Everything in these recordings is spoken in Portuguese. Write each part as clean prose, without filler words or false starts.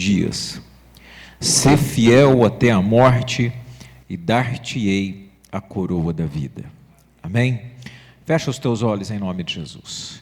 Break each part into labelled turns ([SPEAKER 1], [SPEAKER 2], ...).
[SPEAKER 1] dias. Sê fiel até a morte e dar-te-ei a coroa da vida. Amém? Fecha os teus olhos em nome de Jesus.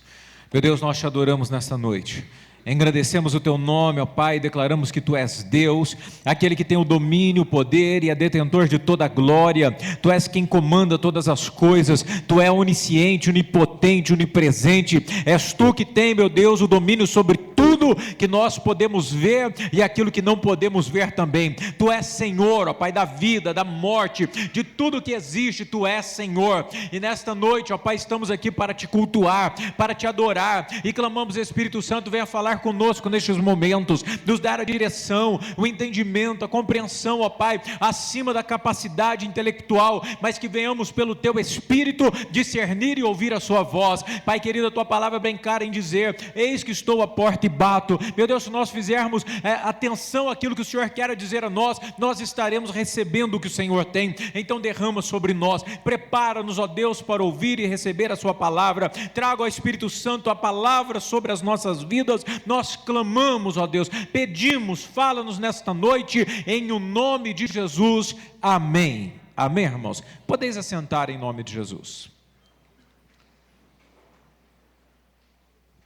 [SPEAKER 1] Meu Deus, nós te adoramos nesta noite. Engrandecemos o teu nome, ó Pai, e declaramos que tu és Deus, aquele que tem o domínio, o poder e é detentor de toda a glória. Tu és quem comanda todas as coisas, tu és onisciente, onipotente, onipresente. És tu que tem, meu Deus, o domínio sobre tudo que nós podemos ver e aquilo que não podemos ver também. Tu és Senhor, ó Pai, da vida, da morte, de tudo que existe, tu és Senhor. E nesta noite, ó Pai, estamos aqui para te cultuar, para te adorar, e clamamos, Espírito Santo, venha falar conosco nestes momentos, nos dar a direção, o entendimento, a compreensão, ó Pai, acima da capacidade intelectual, mas que venhamos pelo Teu Espírito discernir e ouvir a Sua voz. Pai querido, a Tua palavra é bem clara em dizer: eis que estou à porta e bato. Meu Deus, se nós fizermos atenção àquilo que o Senhor quer dizer a nós, nós estaremos recebendo o que o Senhor tem. Então derrama sobre nós, prepara-nos, ó Deus, para ouvir e receber a Sua palavra. Traga ao Espírito Santo a palavra sobre as nossas vidas. Nós clamamos, ó Deus, pedimos, fala-nos nesta noite, em o nome de Jesus, amém. Amém, irmãos? Podeis assentar em nome de Jesus.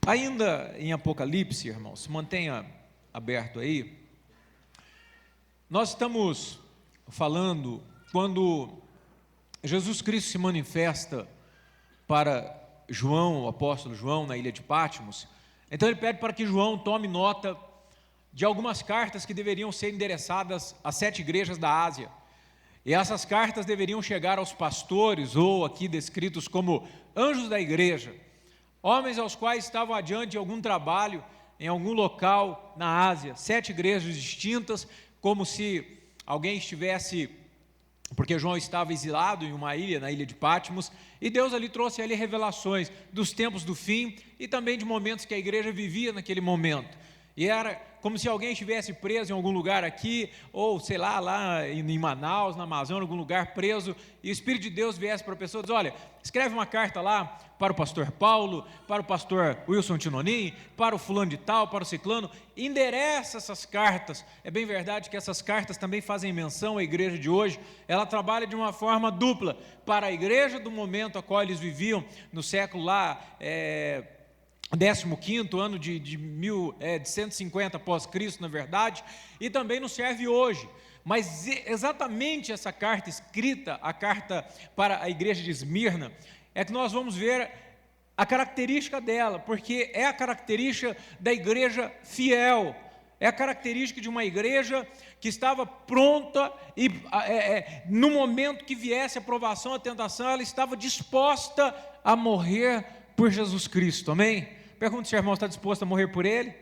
[SPEAKER 1] Ainda em Apocalipse, irmãos, mantenha aberto aí. Nós estamos falando quando Jesus Cristo se manifesta para João, o apóstolo João, na ilha de Patmos. Então ele pede para que João tome nota de algumas cartas que deveriam ser endereçadas às 7 igrejas da Ásia. E essas cartas deveriam chegar aos pastores, ou aqui descritos como anjos da igreja, homens aos quais estavam adiante de algum trabalho em algum local na Ásia. 7 igrejas distintas, como se alguém estivesse... porque João estava exilado em uma ilha, na ilha de Patmos, e Deus ali trouxe a ele revelações dos tempos do fim e também de momentos que a igreja vivia naquele momento. E era como se alguém estivesse preso em algum lugar aqui, ou sei lá em Manaus, na Amazônia, em algum lugar preso, e o Espírito de Deus viesse para a pessoa e diz: olha, escreve uma carta lá para o pastor Paulo, para o pastor Wilson Tinonim, para o fulano de tal, para o ciclano, endereça essas cartas. É bem verdade que essas cartas também fazem menção à igreja de hoje. Ela trabalha de uma forma dupla, para a igreja do momento a qual eles viviam, no século lá, 15º ano de 150 após Cristo, na verdade, e também nos serve hoje. Mas exatamente essa carta escrita, a carta para a igreja de Esmirna, é que nós vamos ver a característica dela, porque é a característica da igreja fiel, é a característica de uma igreja que estava pronta e no momento que viesse a provação, a tentação, ela estava disposta a morrer por Jesus Cristo, amém? Pergunta se o irmão está disposto a morrer por ele.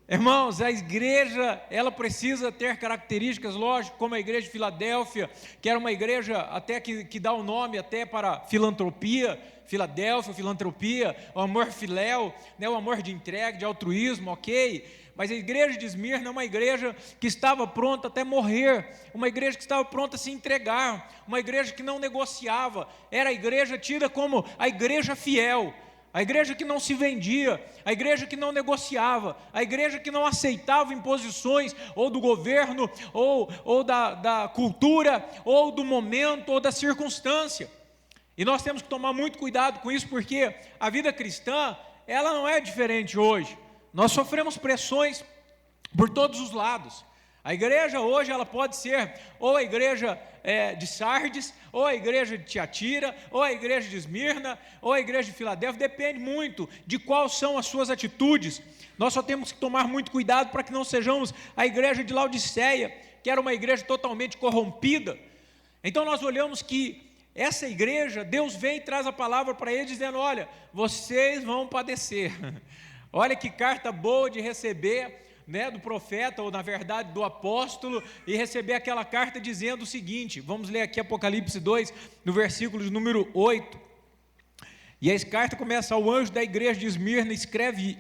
[SPEAKER 1] Irmãos, a igreja, ela precisa ter características, lógico, como a igreja de Filadélfia, que era uma igreja até que dá o nome até para filantropia, Filadélfia, filantropia, o amor filéu, né, o amor de entrega, de altruísmo, ok? Mas a igreja de Esmirna é uma igreja que estava pronta até morrer, uma igreja que estava pronta a se entregar, uma igreja que não negociava, era a igreja tida como a igreja fiel, a igreja que não se vendia, a igreja que não negociava, a igreja que não aceitava imposições ou do governo, ou da cultura, ou do momento, ou da circunstância. E nós temos que tomar muito cuidado com isso, porque a vida cristã, ela não é diferente hoje. Nós sofremos pressões por todos os lados. A igreja hoje, ela pode ser ou a igreja de Sardes, ou a igreja de Tiatira, ou a igreja de Esmirna, ou a igreja de Filadélfia, depende muito de quais são as suas atitudes. Nós só temos que tomar muito cuidado para que não sejamos a igreja de Laodiceia, que era uma igreja totalmente corrompida. Então nós olhamos que essa igreja, Deus vem e traz a palavra para eles dizendo: olha, vocês vão padecer. Olha que carta boa de receber, né, do profeta, ou na verdade do apóstolo, e receber aquela carta dizendo o seguinte. Vamos ler aqui Apocalipse 2, no versículo de número 8. E a carta começa: ao anjo da igreja de Esmirna escreve,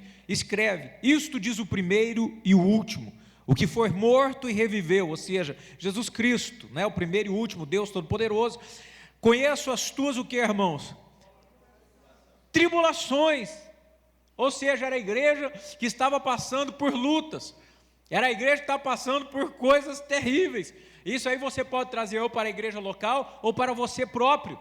[SPEAKER 1] isto diz o primeiro e o último, o que foi morto e reviveu, ou seja, Jesus Cristo, né, o primeiro e o último, Deus Todo-Poderoso. Conheço as tuas, o que, irmãos? Tribulações. Ou seja, era a igreja que estava passando por lutas, era a igreja que estava passando por coisas terríveis. Isso aí você pode trazer ou para a igreja local ou para você próprio,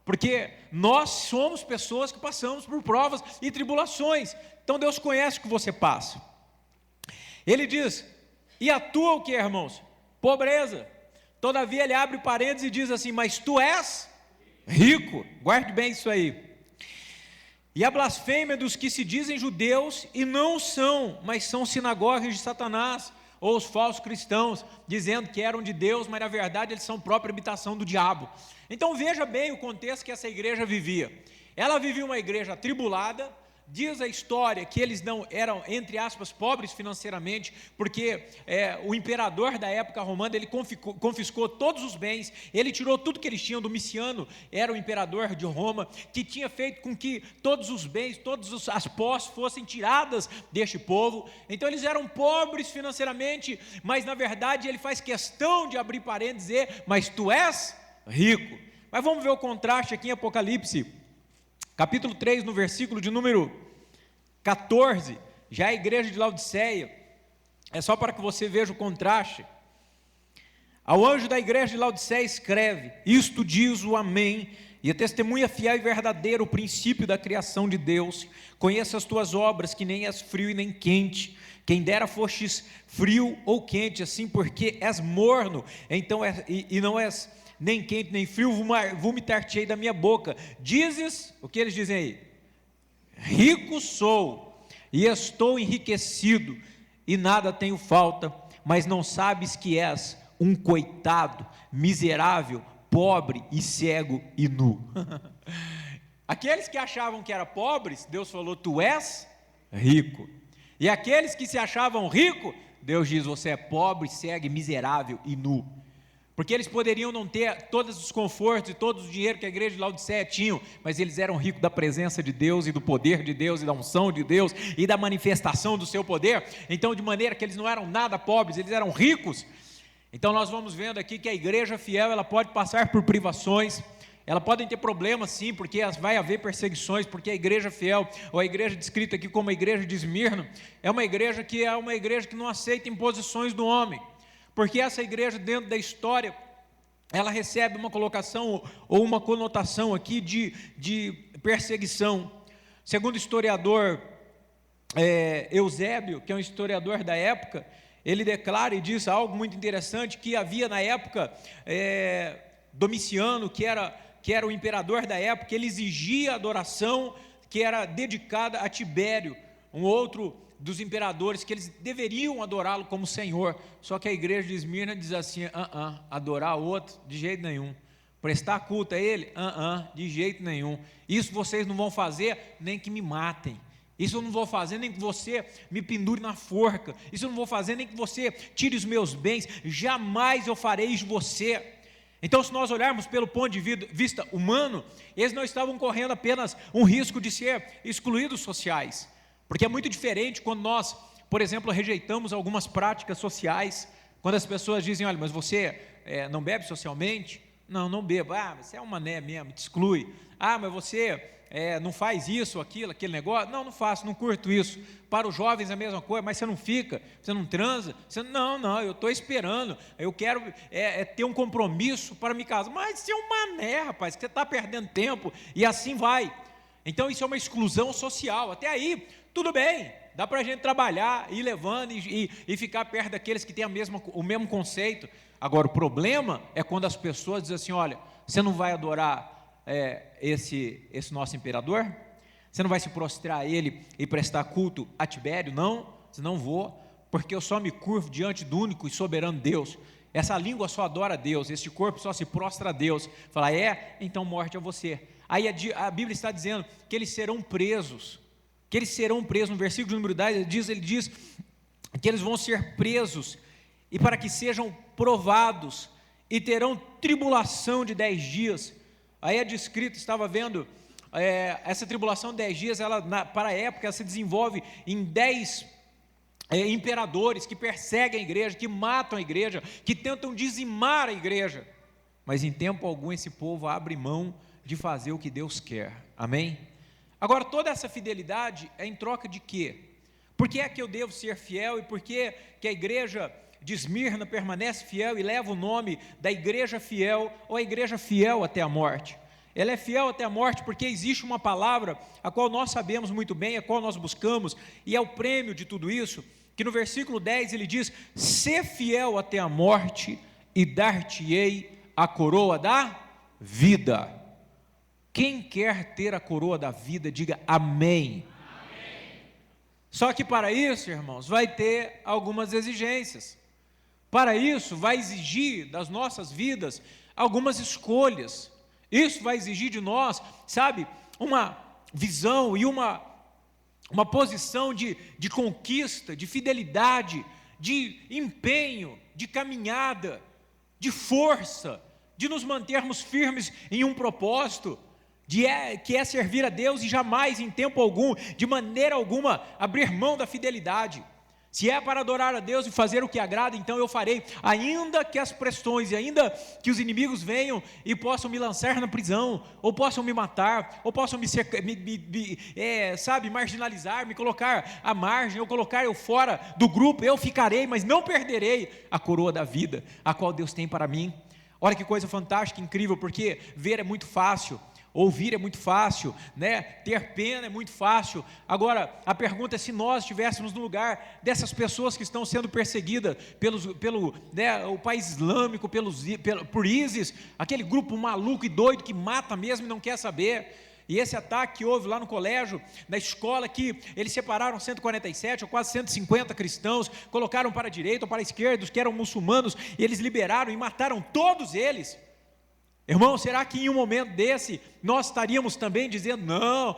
[SPEAKER 1] porque nós somos pessoas que passamos por provas e tribulações. Então Deus conhece o que você passa. Ele diz: e a tua o que, irmãos? Pobreza. Todavia ele abre parênteses e diz assim: mas tu és rico. Guarde bem isso aí. E a blasfêmia dos que se dizem judeus e não são, mas são sinagogas de Satanás, ou os falsos cristãos, dizendo que eram de Deus, mas na verdade eles são própria habitação do diabo. Então veja bem o contexto que essa igreja vivia. Ela vivia uma igreja atribulada. Diz a história que eles não eram, entre aspas, pobres financeiramente, porque o imperador da época romana, ele confiscou todos os bens, ele tirou tudo que eles tinham. Domiciano era o imperador de Roma, que tinha feito com que todos os bens, todas as posses fossem tiradas deste povo. Então eles eram pobres financeiramente, mas na verdade ele faz questão de abrir parênteses e dizer: mas tu és rico. Mas vamos ver o contraste aqui em Apocalipse capítulo 3, no versículo de número 14, já a igreja de Laodiceia, é só para que você veja o contraste. Ao anjo da igreja de Laodiceia escreve: isto diz o Amém, e a testemunha fiel e verdadeira, o princípio da criação de Deus. Conheço as tuas obras, que nem és frio e nem quente. Quem dera fostes frio ou quente, assim porque és morno, então e não és nem quente nem frio, vomitar-te-ei da minha boca. Dizes, o que eles dizem aí? Rico sou, e estou enriquecido, e nada tenho falta, mas não sabes que és um coitado, miserável, pobre e cego e nu. Aqueles que achavam que eram pobres, Deus falou: tu és rico. E aqueles que se achavam ricos, Deus diz: você é pobre, cego, miserável e nu. Porque eles poderiam não ter todos os confortos e todo o dinheiro que a igreja de Laodiceia tinha, mas eles eram ricos da presença de Deus e do poder de Deus e da unção de Deus e da manifestação do seu poder. Então, de maneira que eles não eram nada pobres, eles eram ricos. Então nós vamos vendo aqui que a igreja fiel, ela pode passar por privações, ela pode ter problemas sim, porque vai haver perseguições, porque a igreja fiel, ou a igreja descrita aqui como a igreja de Esmirna, é uma igreja que não aceita imposições do homem. Porque essa igreja, dentro da história, ela recebe uma colocação ou uma conotação aqui de perseguição. Segundo o historiador Eusébio, que é um historiador da época, ele declara e diz algo muito interessante, que havia na época Domiciano, que era o imperador da época, ele exigia adoração que era dedicada a Tibério, um outro dos imperadores, que eles deveriam adorá-lo como Senhor. Só que a igreja de Esmirna diz assim: adorar outro, de jeito nenhum. Prestar culto a ele, de jeito nenhum. Isso vocês não vão fazer, nem que me matem. Isso eu não vou fazer, nem que você me pendure na forca. Isso eu não vou fazer, nem que você tire os meus bens. Jamais eu farei de você. Então, se nós olharmos pelo ponto de vista humano, eles não estavam correndo apenas um risco de ser excluídos sociais. Porque é muito diferente quando nós, por exemplo, rejeitamos algumas práticas sociais, quando as pessoas dizem: olha, mas você não bebe socialmente? Não bebo. Você é um mané mesmo, te exclui. Mas você não faz isso, aquele negócio? Não faço, não curto isso. Para os jovens é a mesma coisa: mas você não fica, você não transa? Não, eu estou esperando, eu quero ter um compromisso para me casar. Mas você é um mané, rapaz, que você está perdendo tempo, e assim vai. Então isso é uma exclusão social. Até aí, tudo bem, dá para a gente trabalhar, ir levando e ficar perto daqueles que têm o mesmo conceito. Agora, o problema é quando as pessoas dizem assim: olha, você não vai adorar esse nosso imperador? Você não vai se prostrar a ele e prestar culto a Tibério? Não, não vou, porque eu só me curvo diante do único e soberano Deus. Essa língua só adora a Deus, este corpo só se prostra a Deus. Fala: então morte a você. Aí a Bíblia está dizendo que eles serão presos. No versículo número 10, ele diz que eles vão ser presos, e para que sejam provados, e terão tribulação de 10 dias. Aí é descrito, estava vendo, essa tribulação de 10 dias, para a época, ela se desenvolve em 10 imperadores que perseguem a igreja, que matam a igreja, que tentam dizimar a igreja, mas em tempo algum esse povo abre mão de fazer o que Deus quer. Amém? Agora, toda essa fidelidade é em troca de quê? Por que é que eu devo ser fiel e por que a igreja de Esmirna permanece fiel e leva o nome da igreja fiel ou a igreja fiel até a morte? Ela é fiel até a morte porque existe uma palavra a qual nós sabemos muito bem, a qual nós buscamos, e é o prêmio de tudo isso, que no versículo 10 ele diz: sê fiel até a morte e dar-te-ei a coroa da vida. Quem quer ter a coroa da vida, diga amém. Só que para isso, irmãos, vai ter algumas exigências. Para isso, vai exigir das nossas vidas algumas escolhas. Isso vai exigir de nós, sabe, uma visão e uma posição de conquista, de fidelidade, de empenho, de caminhada, de força, de nos mantermos firmes em um propósito, que é servir a Deus e jamais, em tempo algum, de maneira alguma, abrir mão da fidelidade. Se é para adorar a Deus e fazer o que agrada, então eu farei, ainda que as pressões, e ainda que os inimigos venham e possam me lançar na prisão, ou possam me matar, ou possam marginalizar, me colocar à margem, ou colocar eu fora do grupo, eu ficarei, mas não perderei a coroa da vida, a qual Deus tem para mim. Olha que coisa fantástica, incrível, porque ver é muito fácil, ouvir é muito fácil, né? Ter pena é muito fácil. Agora, a pergunta é se nós estivéssemos no lugar dessas pessoas que estão sendo perseguidas o país islâmico, por ISIS, aquele grupo maluco e doido que mata mesmo e não quer saber. E esse ataque que houve lá no colégio, na escola, que eles separaram 147 ou quase 150 cristãos, colocaram para a direita ou para a esquerda, os que eram muçulmanos, e eles liberaram e mataram todos eles. Irmão, será que em um momento desse nós estaríamos também dizendo: não,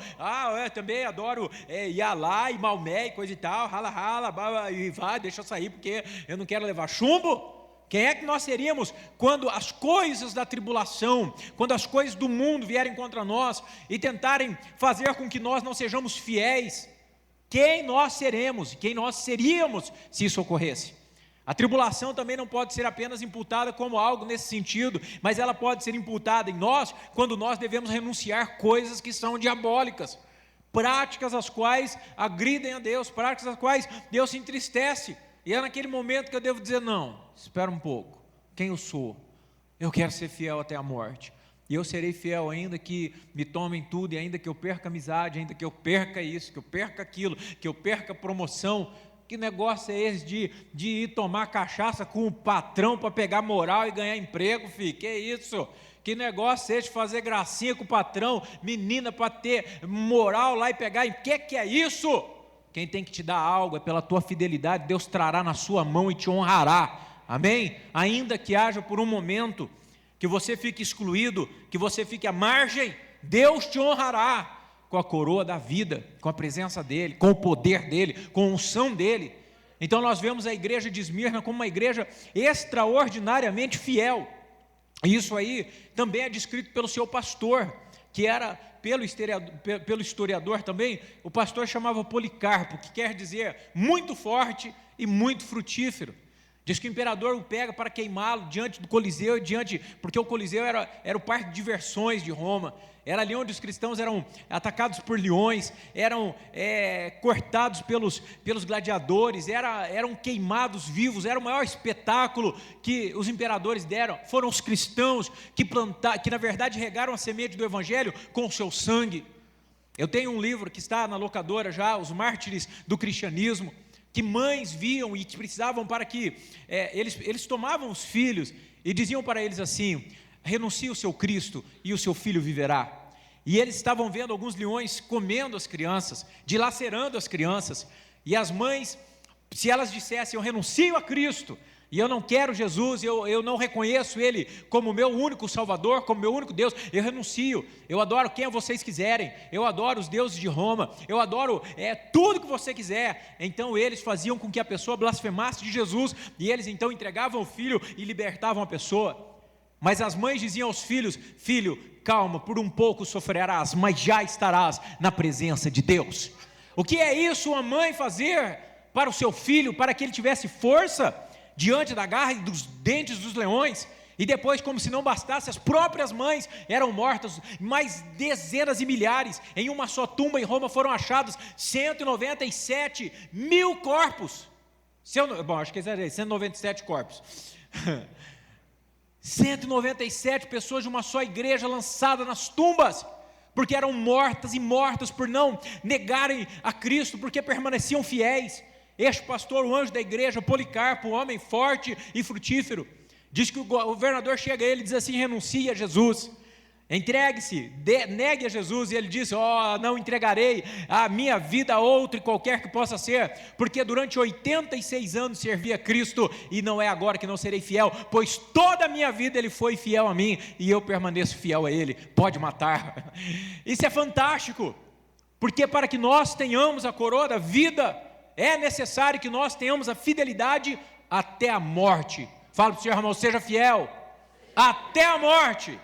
[SPEAKER 1] eu também adoro Yalá e Maomé e coisa e tal, rala, e vai, deixa eu sair porque eu não quero levar chumbo? Quem é que nós seríamos quando as coisas da tribulação, quando as coisas do mundo vierem contra nós e tentarem fazer com que nós não sejamos fiéis? Quem nós seremos, quem nós seríamos se isso ocorresse? A tribulação também não pode ser apenas imputada como algo nesse sentido, mas ela pode ser imputada em nós quando nós devemos renunciar coisas que são diabólicas, práticas as quais agridem a Deus, práticas as quais Deus se entristece. E é naquele momento que eu devo dizer: não, espera um pouco, quem eu sou? Eu quero ser fiel até a morte, e eu serei fiel ainda que me tomem tudo, e ainda que eu perca amizade, ainda que eu perca isso, que eu perca aquilo, que eu perca promoção. Que negócio é esse de ir tomar cachaça com o patrão para pegar moral e ganhar emprego, filho? Que isso? Que negócio é esse de fazer gracinha com o patrão, menina, para ter moral lá e pegar? Que é isso? Quem tem que te dar algo é pela tua fidelidade, Deus trará na sua mão e te honrará, amém? Ainda que haja por um momento que você fique excluído, que você fique à margem, Deus te honrará com a coroa da vida, com a presença dEle, com o poder dEle, com a unção dEle. Então nós vemos a igreja de Esmirna como uma igreja extraordinariamente fiel, e isso aí também é descrito pelo seu pastor, que era, pelo historiador também, o pastor chamava Policarpo, que quer dizer muito forte e muito frutífero. Diz que o imperador o pega para queimá-lo diante do Coliseu, porque o Coliseu era o parque de diversões de Roma, era ali onde os cristãos eram atacados por leões, eram cortados pelos gladiadores, eram queimados vivos, era o maior espetáculo que os imperadores deram. Foram os cristãos que na verdade regaram a semente do evangelho com o seu sangue. Eu tenho um livro que está na locadora já, Os Mártires do Cristianismo, que mães viam e que precisavam para que eles tomavam os filhos e diziam para eles assim: renuncie o seu Cristo e o seu filho viverá. E eles estavam vendo alguns leões comendo as crianças, dilacerando as crianças, e as mães, se elas dissessem: eu renuncio a Cristo, e eu não quero Jesus, eu não reconheço Ele como meu único Salvador, como meu único Deus, eu renuncio, eu adoro quem vocês quiserem, eu adoro os deuses de Roma, eu adoro tudo que você quiser. Então eles faziam com que a pessoa blasfemasse de Jesus, e eles então entregavam o filho e libertavam a pessoa. Mas as mães diziam aos filhos: filho, calma, por um pouco sofrerás, mas já estarás na presença de Deus. O que é isso, uma mãe fazer para o seu filho, para que ele tivesse força diante da garra e dos dentes dos leões? E depois, como se não bastasse, as próprias mães eram mortas, mais dezenas e milhares. Em uma só tumba em Roma foram achados 197 mil corpos. Bom, acho que exagerei, 197 corpos. 197 pessoas de uma só igreja lançadas nas tumbas, porque eram mortas e mortas por não negarem a Cristo, porque permaneciam fiéis. Este pastor, o anjo da igreja, Policarpo, um homem forte e frutífero, diz que o governador chega a ele e diz assim: renuncie a Jesus, entregue-se, negue a Jesus. E ele diz: não entregarei a minha vida a outro e qualquer que possa ser, porque durante 86 anos servi a Cristo, e não é agora que não serei fiel, pois toda a minha vida Ele foi fiel a mim, e eu permaneço fiel a Ele. Pode matar. Isso é fantástico, porque para que nós tenhamos a coroa da vida, é necessário que nós tenhamos a fidelidade até a morte. Fala para o seu irmão: seja fiel até a morte.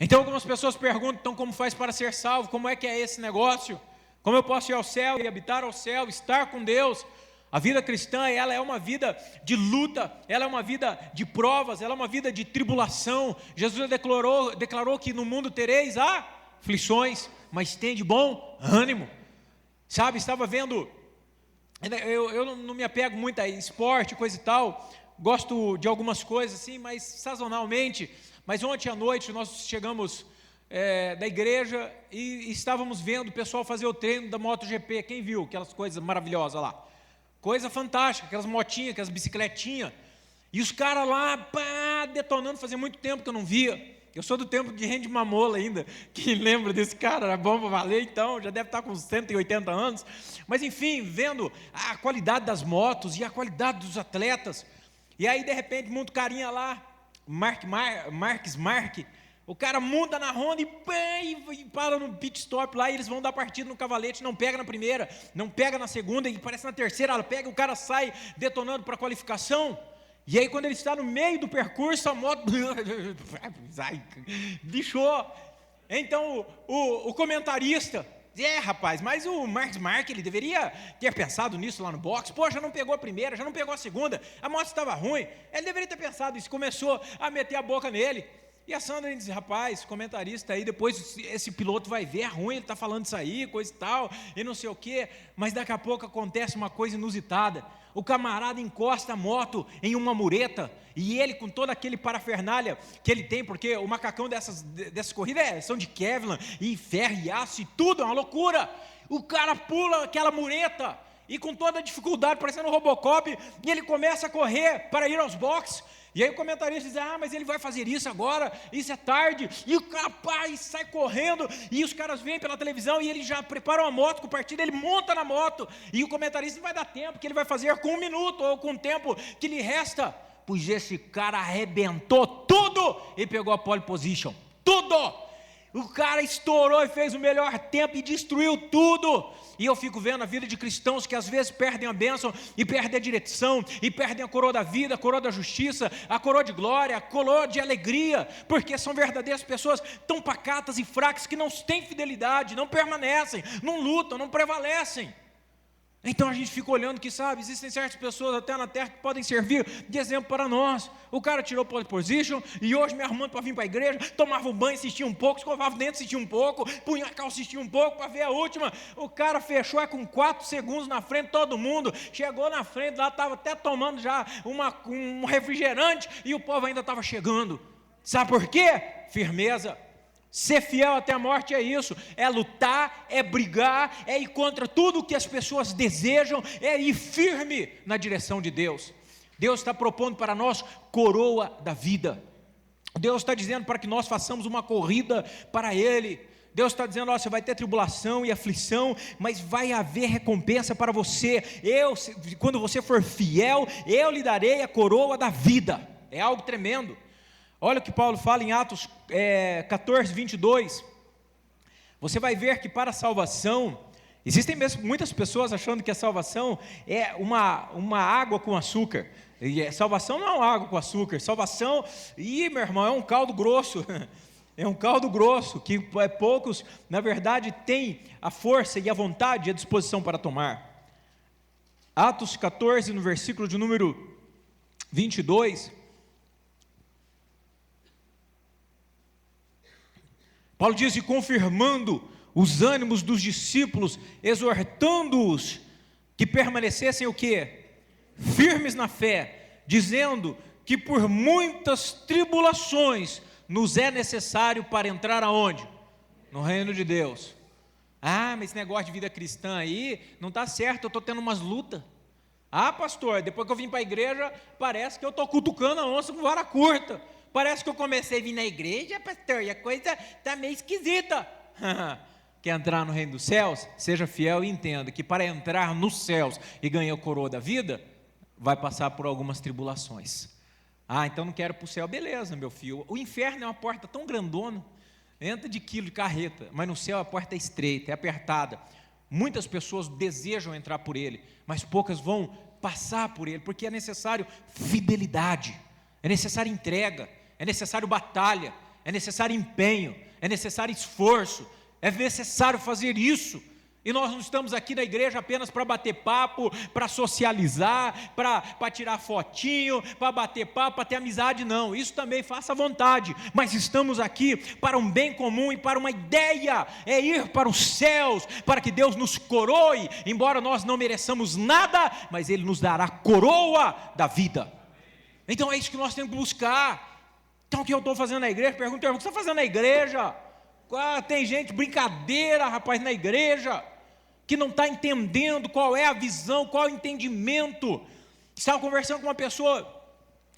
[SPEAKER 1] Então algumas pessoas perguntam: então como faz para ser salvo? Como é que é esse negócio? Como eu posso ir ao céu e habitar ao céu, estar com Deus? A vida cristã, ela é uma vida de luta, ela é uma vida de provas, ela é uma vida de tribulação. Jesus declarou que no mundo tereis aflições, mas tem de bom ânimo. Sabe, estava vendo, eu não me apego muito a esporte, coisa e tal, gosto de algumas coisas assim, mas sazonalmente. Mas ontem à noite nós chegamos da igreja e estávamos vendo o pessoal fazer o treino da MotoGP. Quem viu aquelas coisas maravilhosas lá? Coisa fantástica, aquelas motinhas, aquelas bicicletinhas. E os caras lá, detonando, fazia muito tempo que eu não via. Eu sou do tempo de Randy Mamola ainda, que lembra desse cara, era bom para valer, então, já deve estar com uns 180 anos. Mas enfim, vendo a qualidade das motos e a qualidade dos atletas. E aí, de repente, muito carinha lá, Marques, o cara muda na Honda e para no pit stop lá, e eles vão dar partida no cavalete, não pega na primeira, não pega na segunda, e parece na terceira, ela pega, o cara sai detonando para a qualificação. E aí quando ele está no meio do percurso, a moto bichou. Então o comentarista: rapaz, mas o Marques, ele deveria ter pensado nisso lá no box. Já não pegou a primeira, já não pegou a segunda, a moto estava ruim, ele deveria ter pensado isso. Começou a meter a boca nele. E a Sandra disse: rapaz, comentarista aí, depois esse piloto vai ver, é ruim, ele está falando isso aí, coisa e tal, e não sei o quê. Mas daqui a pouco acontece uma coisa inusitada. O camarada encosta a moto em uma mureta, e ele, com todo aquele parafernália que ele tem, porque o macacão dessas corridas são de Kevlar, e ferro e aço, e tudo, é uma loucura. O cara pula aquela mureta, e com toda a dificuldade, parecendo um Robocop, e ele começa a correr para ir aos boxes. E aí o comentarista diz: mas ele vai fazer isso agora, isso é tarde. E o rapaz sai correndo, e os caras vêm pela televisão, e ele já prepara uma moto com partida, ele monta na moto, e o comentarista: não vai dar tempo, que ele vai fazer com 1 minuto, ou com o tempo que lhe resta. Pois esse cara arrebentou tudo, e pegou a pole position, tudo. O cara estourou e fez o melhor tempo, e destruiu tudo. E eu fico vendo a vida de cristãos que às vezes perdem a bênção, e perdem a direção, e perdem a coroa da vida, a coroa da justiça, a coroa de glória, a coroa de alegria, porque são verdadeiras pessoas tão pacatas e fracas, que não têm fidelidade, não permanecem, não lutam, não prevalecem. Então a gente fica olhando que, sabe, existem certas pessoas até na terra que podem servir de exemplo para nós. O cara tirou pole position, e hoje me arrumando para vir para a igreja, tomava um banho, assistia um pouco, escovava o dente, assistia um pouco, punha a calça, assistia um pouco, para ver a última. O cara fechou com 4 segundos na frente de todo mundo, chegou na frente, lá estava até tomando já um refrigerante, e o povo ainda estava chegando. Sabe por quê? Firmeza. Ser fiel até a morte é isso, é lutar, é brigar, é ir contra tudo o que as pessoas desejam, é ir firme na direção de Deus. Deus está propondo para nós coroa da vida. Deus está dizendo para que nós façamos uma corrida para Ele. Deus está dizendo: você vai ter tribulação e aflição, mas vai haver recompensa para você. Quando você for fiel, eu lhe darei a coroa da vida. É algo tremendo. Olha o que Paulo fala em Atos 14, 22. Você vai ver que para a salvação, existem mesmo muitas pessoas achando que a salvação é uma água com açúcar. E salvação não é uma água com açúcar. Salvação, meu irmão, é um caldo grosso. É um caldo grosso que poucos, na verdade, têm a força e a vontade e a disposição para tomar. Atos 14, no versículo de número 22... Paulo diz: e confirmando os ânimos dos discípulos, exortando-os que permanecessem o quê? Firmes na fé, dizendo que por muitas tribulações nos é necessário para entrar aonde? No reino de Deus. Ah, mas esse negócio de vida cristã aí não está certo, eu estou tendo umas lutas. Ah, pastor, depois que eu vim para a igreja, parece que eu estou cutucando a onça com vara curta. Parece que eu comecei a vir na igreja, pastor, e a coisa está meio esquisita. Quer entrar no reino dos céus? Seja fiel e entenda que para entrar nos céus e ganhar a coroa da vida, vai passar por algumas tribulações. Ah, então não quero ir para o céu. Beleza, meu filho. O inferno é uma porta tão grandona, entra de quilo de carreta, mas no céu a porta é estreita, é apertada. Muitas pessoas desejam entrar por ele, mas poucas vão passar por ele, porque é necessário fidelidade, é necessário entrega, é necessário batalha, é necessário empenho, é necessário esforço, é necessário fazer isso. E nós não estamos aqui na igreja apenas para bater papo, para socializar, para tirar fotinho, para bater papo, para ter amizade, não. Isso também faça à vontade, mas estamos aqui para um bem comum e para uma ideia, é ir para os céus, para que Deus nos coroe, embora nós não mereçamos nada, mas Ele nos dará a coroa da vida. Então é isso que nós temos que buscar. Então o que eu estou fazendo na igreja? Pergunta, o que você está fazendo na igreja? Tem gente, brincadeira, rapaz, na igreja, que não está entendendo qual é a visão, qual é o entendimento. Estava conversando com uma pessoa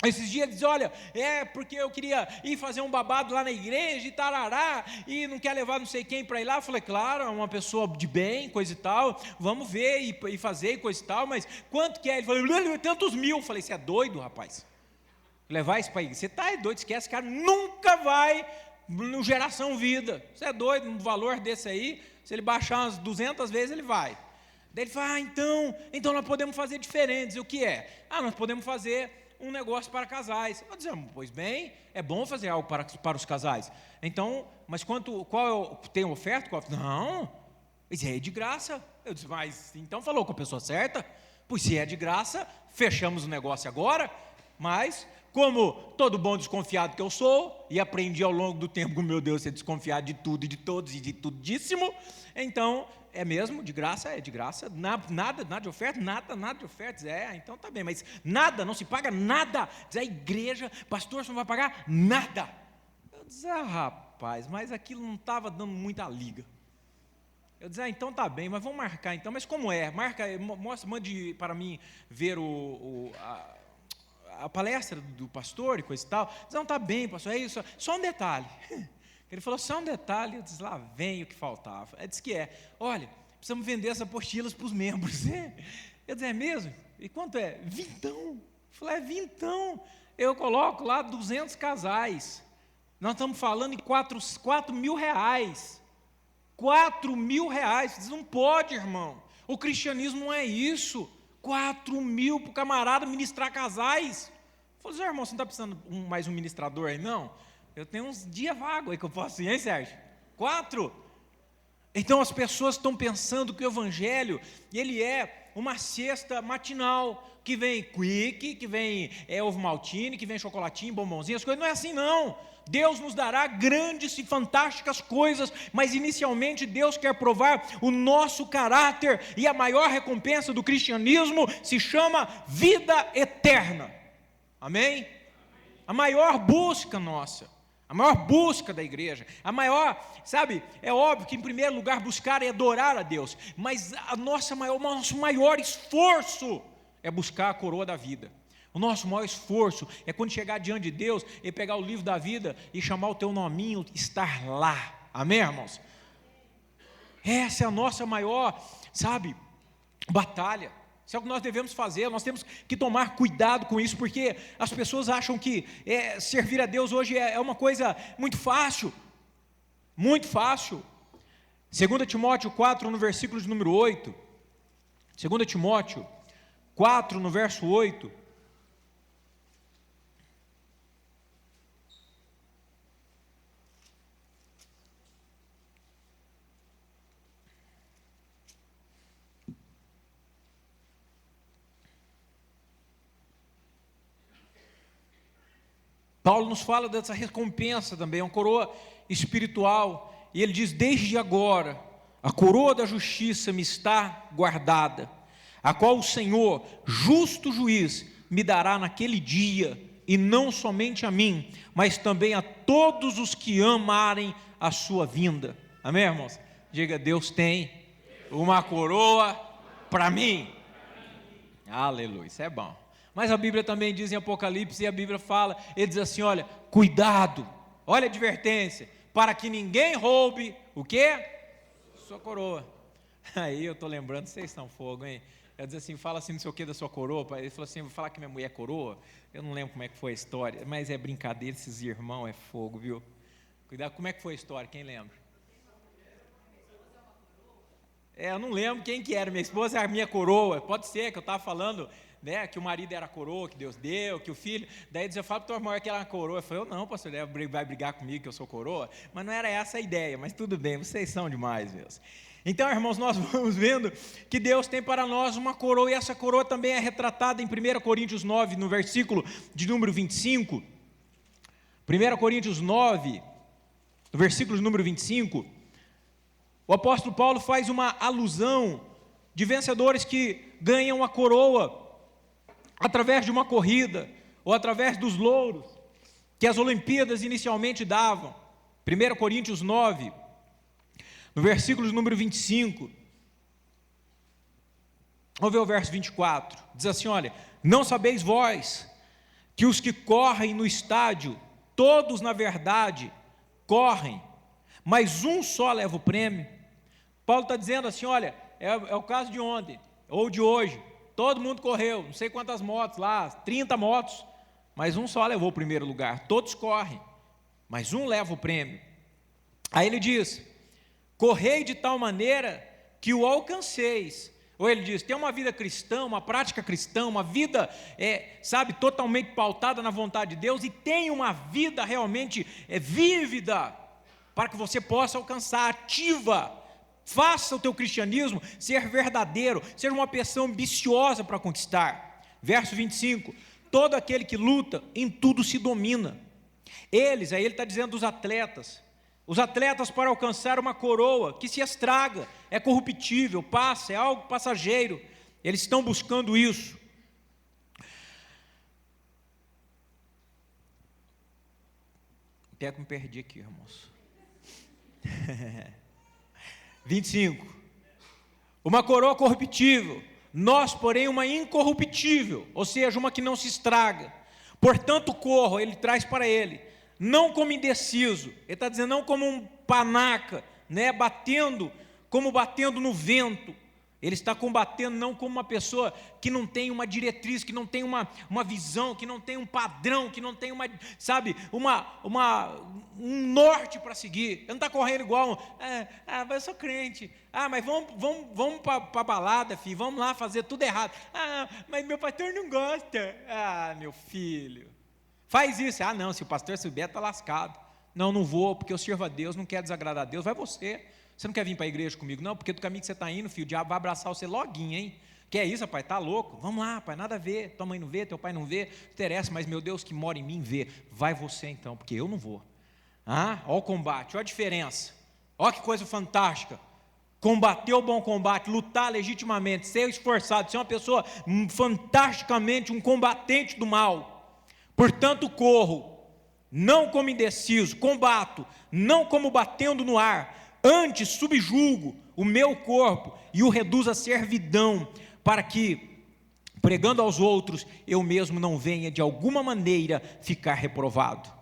[SPEAKER 1] esses dias, diz: olha, porque eu queria ir fazer um babado lá na igreja e tarará, e não quer levar não sei quem para ir lá. Eu falei: claro, é uma pessoa de bem, coisa e tal, vamos ver e fazer coisa e tal, mas quanto que é? Ele falou: tantos mil. Eu falei: você é doido, rapaz? Levar isso para a igreja? Você está doido, esquece, cara, nunca vai no Geração Vida. Você é doido, um valor desse aí, se ele baixar umas 200 vezes, ele vai. Daí ele fala: então nós podemos fazer diferentes. E o que é? Nós podemos fazer um negócio para casais. Eu disse: pois bem, é bom fazer algo para os casais. Então, mas tem oferta? Não, isso é de graça. Eu disse: mas então falou com a pessoa certa? Pois se é de graça, fechamos o negócio agora, mas como todo bom desconfiado que eu sou, e aprendi ao longo do tempo com meu Deus ser desconfiado de tudo e de todos e de tudíssimo, então é mesmo, de graça, é de graça, nada de oferta, nada de ofertas, então tá bem, mas nada, não se paga nada. Diz a igreja: pastor, você não vai pagar nada. Eu disse: rapaz, mas aquilo não estava dando muita liga. Eu disse: então tá bem, mas vamos marcar então. Mas como é? Marca, mande para mim ver a palestra do pastor e coisa e tal. Diz: não, tá bem, pastor, é isso, só um detalhe. Ele falou: só um detalhe. Eu disse: lá vem o que faltava. Ele disse que olha, precisamos vender as apostilas para os membros. Eu disse: é mesmo? E quanto é? Vintão. Eu falei: vintão. Eu coloco lá 200 casais. Nós estamos falando em 4 mil reais. 4 mil reais. Diz: não pode, irmão. O cristianismo não é isso. 4 mil para o camarada ministrar casais. Eu falei: irmão, você não está precisando mais um ministrador aí, não? Eu tenho uns dias vagos aí que eu posso ir, hein, Sérgio? 4? Então as pessoas estão pensando que o evangelho, ele é uma cesta matinal, que vem quick, que vem ovo maltine, que vem chocolatinho, bombonzinho, as coisas. Não é assim, não. Deus nos dará grandes e fantásticas coisas, mas inicialmente Deus quer provar o nosso caráter, e a maior recompensa do cristianismo se chama vida eterna. Amém? A maior busca nossa, a maior busca da igreja, a maior, sabe, é óbvio que em primeiro lugar buscar é adorar a Deus, mas o nosso maior esforço é buscar a coroa da vida. O nosso maior esforço é quando chegar diante de Deus e pegar o livro da vida e chamar o teu nominho, estar lá. Amém, irmãos? Essa é a nossa maior, batalha. Isso é o que nós devemos fazer. Nós temos que tomar cuidado com isso, porque as pessoas acham que servir a Deus hoje é uma coisa muito fácil. Muito fácil. 2 Timóteo 4, no versículo de número 8. 2 Timóteo 4, no verso 8. Paulo nos fala dessa recompensa também, uma coroa espiritual, e ele diz: desde agora, a coroa da justiça me está guardada, a qual o Senhor, justo juiz, me dará naquele dia, e não somente a mim, mas também a todos os que amarem a sua vinda. Amém, irmãos? Diga: Deus tem uma coroa para mim. Aleluia, isso é bom. Mas a Bíblia também diz em Apocalipse, e a Bíblia fala, ele diz assim: olha, cuidado, olha a advertência, para que ninguém roube, o quê? Sua coroa. Aí eu estou lembrando, vocês são fogo, hein? Ela diz assim: fala assim, não sei o que da sua coroa. Ele falou assim: vou falar que minha mulher é coroa. Eu não lembro como é que foi a história, mas é brincadeira, esses irmãos é fogo, viu? Cuidado, como é que foi a história, quem lembra? Eu não lembro quem que era, minha esposa é a minha coroa. Pode ser que eu estava falando, né, que o marido era a coroa, que Deus deu, que o filho, daí eu falo para o teu irmão que ela é coroa. Eu falei: eu não, pastor, ele vai brigar comigo que eu sou coroa, mas não era essa a ideia, mas tudo bem, vocês são demais, meus. Então, irmãos, nós vamos vendo que Deus tem para nós uma coroa, e essa coroa também é retratada em 1 Coríntios 9, no versículo de número 25, 1 Coríntios 9, no versículo de número 25, o apóstolo Paulo faz uma alusão de vencedores que ganham a coroa através de uma corrida, ou através dos louros, que as Olimpíadas inicialmente davam. 1 Coríntios 9, no versículo de número 25, vamos ver o verso 24, diz assim: olha, não sabeis vós, que os que correm no estádio, todos na verdade correm, mas um só leva o prêmio. Paulo está dizendo assim: olha, é o caso de ontem, ou de hoje, todo mundo correu, não sei quantas motos lá, 30 motos, mas um só levou o primeiro lugar. Todos correm, mas um leva o prêmio. Aí ele diz: correi de tal maneira que o alcanceis. Ou ele diz: tem uma vida cristã, uma prática cristã, uma vida, totalmente pautada na vontade de Deus, e tem uma vida realmente vívida, para que você possa alcançar, ativa. Faça o teu cristianismo ser verdadeiro, ser uma pessoa ambiciosa para conquistar. Verso 25: todo aquele que luta, em tudo se domina. Eles, aí ele está dizendo dos atletas, os atletas, para alcançar uma coroa que se estraga, é corruptível, passa, é algo passageiro, eles estão buscando isso. Até que me perdi aqui, irmãos. 25, uma coroa corruptível, nós, porém, uma incorruptível, ou seja, uma que não se estraga. Portanto, corro, ele traz para ele, não como indeciso, ele está dizendo não como um panaca, né, batendo no vento. Ele está combatendo não como uma pessoa que não tem uma diretriz, que não tem uma visão, que não tem um padrão, que não tem um norte para seguir. Ele não está correndo igual, mas eu sou crente, mas vamos para a balada, filho, vamos lá fazer tudo errado. Mas meu pastor não gosta. Meu filho, faz isso. Não, se o pastor souber, está lascado. Não vou, porque eu sirvo a Deus, não quero desagradar a Deus. Vai você. Você não quer vir para a igreja comigo? Não, porque do caminho que você está indo, filho, o diabo vai abraçar você loguinho, hein? Que é isso, pai? Está louco? Vamos lá, pai, nada a ver. Tua mãe não vê, teu pai não vê, não interessa, mas meu Deus que mora em mim vê. Vai você então, porque eu não vou. Olha o combate, olha a diferença. Olha que coisa fantástica. Combater o bom combate, lutar legitimamente, ser esforçado, ser uma pessoa fantasticamente, um combatente do mal. Portanto, corro, não como indeciso, combato, não como batendo no ar, antes subjugo o meu corpo e o reduzo à servidão, para que, pregando aos outros, eu mesmo não venha de alguma maneira ficar reprovado.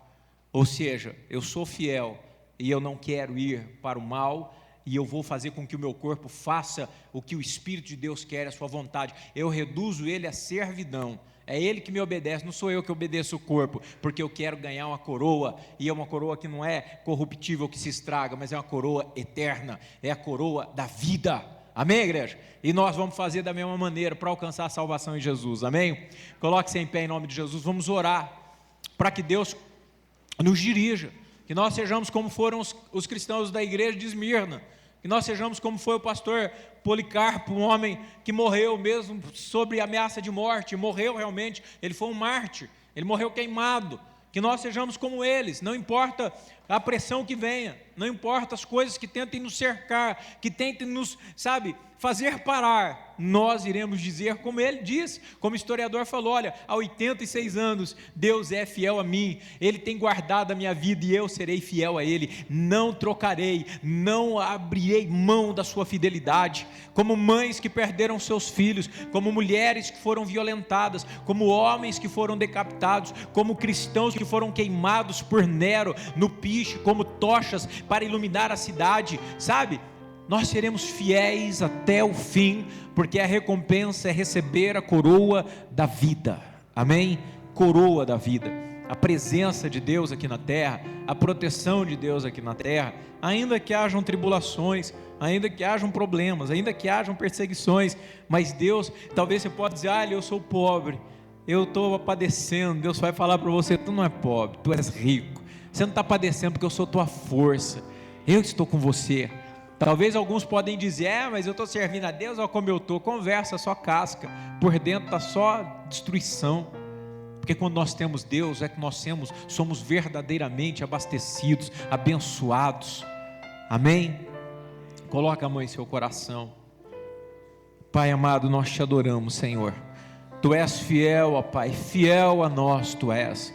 [SPEAKER 1] Ou seja, eu sou fiel e eu não quero ir para o mal, e eu vou fazer com que o meu corpo faça o que o Espírito de Deus quer, a sua vontade. Eu reduzo ele à servidão. É ele que me obedece, não sou eu que obedeço o corpo, porque eu quero ganhar uma coroa, e é uma coroa que não é corruptível, que se estraga, mas é uma coroa eterna, é a coroa da vida. Amém, igreja? E nós vamos fazer da mesma maneira para alcançar a salvação em Jesus. Amém? Coloque-se em pé em nome de Jesus. Vamos orar para que Deus nos dirija, que nós sejamos como foram os cristãos da igreja de Esmirna, que nós sejamos como foi o pastor Policarpo, um homem que morreu mesmo sob ameaça de morte, morreu realmente, ele foi um mártir, ele morreu queimado. Que nós sejamos como eles, não importa a pressão que venha, não importa as coisas que tentem nos cercar, que tentem nos, fazer parar, nós iremos dizer como ele diz, como o historiador falou, olha, há 86 anos, Deus é fiel a mim, Ele tem guardado a minha vida e eu serei fiel a Ele, não trocarei, não abrirei mão da sua fidelidade, como mães que perderam seus filhos, como mulheres que foram violentadas, como homens que foram decapitados, como cristãos que foram queimados por Nero no piche, como tochas para iluminar a cidade, nós seremos fiéis até o fim, porque a recompensa é receber a coroa da vida, amém? Coroa da vida, a presença de Deus aqui na terra, a proteção de Deus aqui na terra, ainda que hajam tribulações, ainda que hajam problemas, ainda que hajam perseguições, mas Deus, talvez você pode dizer, eu sou pobre, eu estou padecendo, Deus vai falar para você, tu não é pobre, tu és rico, você não está padecendo porque eu sou tua força, eu estou com você. Talvez alguns podem dizer, mas eu estou servindo a Deus, olha como eu estou, conversa, só casca, por dentro está só destruição, porque quando nós temos Deus, é que nós somos verdadeiramente abastecidos, abençoados, amém? Coloca a mão em seu coração. Pai amado, nós te adoramos, Senhor, Tu és fiel, ó Pai, fiel a nós Tu és,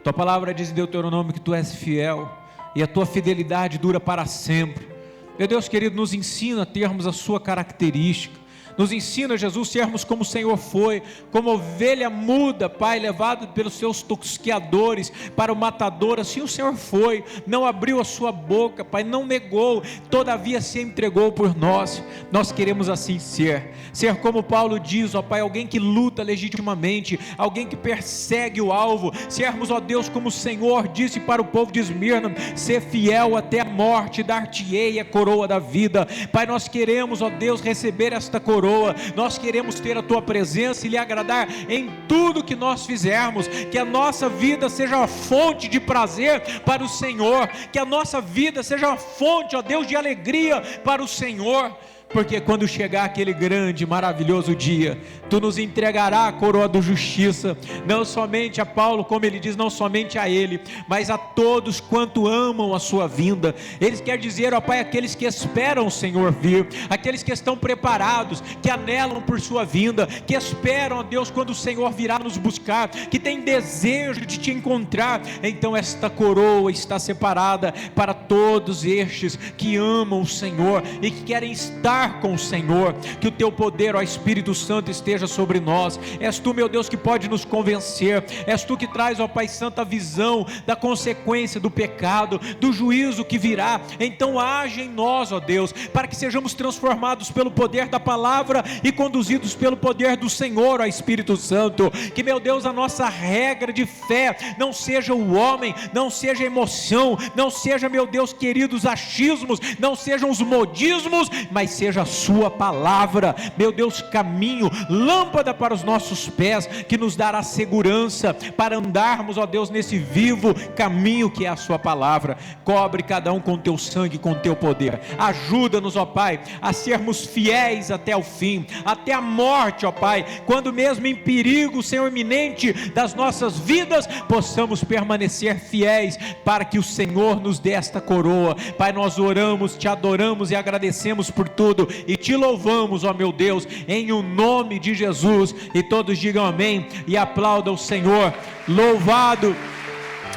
[SPEAKER 1] Tua palavra diz em Deuteronômio que Tu és fiel, e a Tua fidelidade dura para sempre. Meu Deus querido, nos ensina a termos a sua característica, nos ensina, Jesus, sermos como o Senhor foi, como ovelha muda, Pai, levado pelos seus tosqueadores para o matador, assim o Senhor foi, não abriu a sua boca, Pai, não negou, todavia se entregou por nós. Nós queremos assim ser como Paulo diz, ó Pai, alguém que luta legitimamente, alguém que persegue o alvo, sermos, ó Deus, como o Senhor disse para o povo de Esmirna, ser fiel até a morte, dar-te-ei a coroa da vida. Pai, nós queremos, ó Deus, receber esta coroa, nós queremos ter a Tua presença e lhe agradar em tudo que nós fizermos, que a nossa vida seja uma fonte de prazer para o Senhor, que a nossa vida seja uma fonte, ó Deus, de alegria para o Senhor, porque quando chegar aquele grande, maravilhoso dia, Tu nos entregará a coroa da justiça, não somente a Paulo, como ele diz, não somente a ele, mas a todos quanto amam a sua vinda. Eles quer dizer, ó Pai, aqueles que esperam o Senhor vir, aqueles que estão preparados, que anelam por sua vinda, que esperam, ó Deus, quando o Senhor virá nos buscar, que tem desejo de Te encontrar. Então esta coroa está separada para todos estes que amam o Senhor e que querem estar com o Senhor. Que o Teu poder, ó Espírito Santo, esteja sobre nós. És Tu, meu Deus, que pode nos convencer, és Tu que traz, ó Pai Santo, a visão da consequência do pecado, do juízo que virá. Então age em nós, ó Deus, para que sejamos transformados pelo poder da palavra e conduzidos pelo poder do Senhor, ó Espírito Santo. Que, meu Deus, a nossa regra de fé não seja o homem, não seja a emoção, não seja, meu Deus querido, os achismos, não sejam os modismos, mas seja a Sua palavra, meu Deus, caminho, lâmpada para os nossos pés, que nos dará segurança para andarmos, ó Deus, nesse vivo caminho que é a Sua palavra. Cobre cada um com Teu sangue, com Teu poder. Ajuda-nos, ó Pai, a sermos fiéis até o fim, até a morte, ó Pai, quando mesmo em perigo, Senhor, iminente das nossas vidas, possamos permanecer fiéis, para que o Senhor nos dê esta coroa. Pai, nós oramos, Te adoramos e agradecemos por tudo, e Te louvamos, ó meu Deus, em o nome de Jesus. E todos digam amém e aplaudam o Senhor. Louvado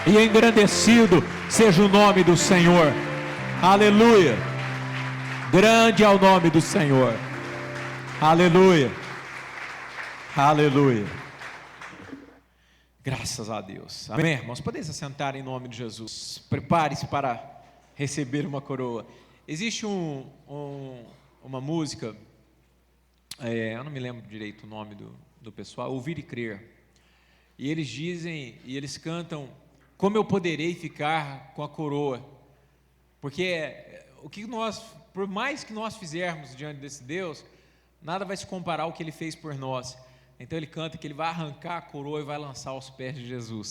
[SPEAKER 1] e engrandecido seja o nome do Senhor. Aleluia. Grande é o nome do Senhor. Aleluia. Aleluia. Graças a Deus. Amém, irmãos? Podem se sentar em nome de Jesus. Prepare-se para receber uma coroa. Existe uma música, eu não me lembro direito o nome do pessoal, Ouvir e Crer. E eles dizem, e eles cantam, como eu poderei ficar com a coroa? Porque por mais que nós fizermos diante desse Deus, nada vai se comparar ao que Ele fez por nós. Então ele canta que ele vai arrancar a coroa e vai lançar aos pés de Jesus.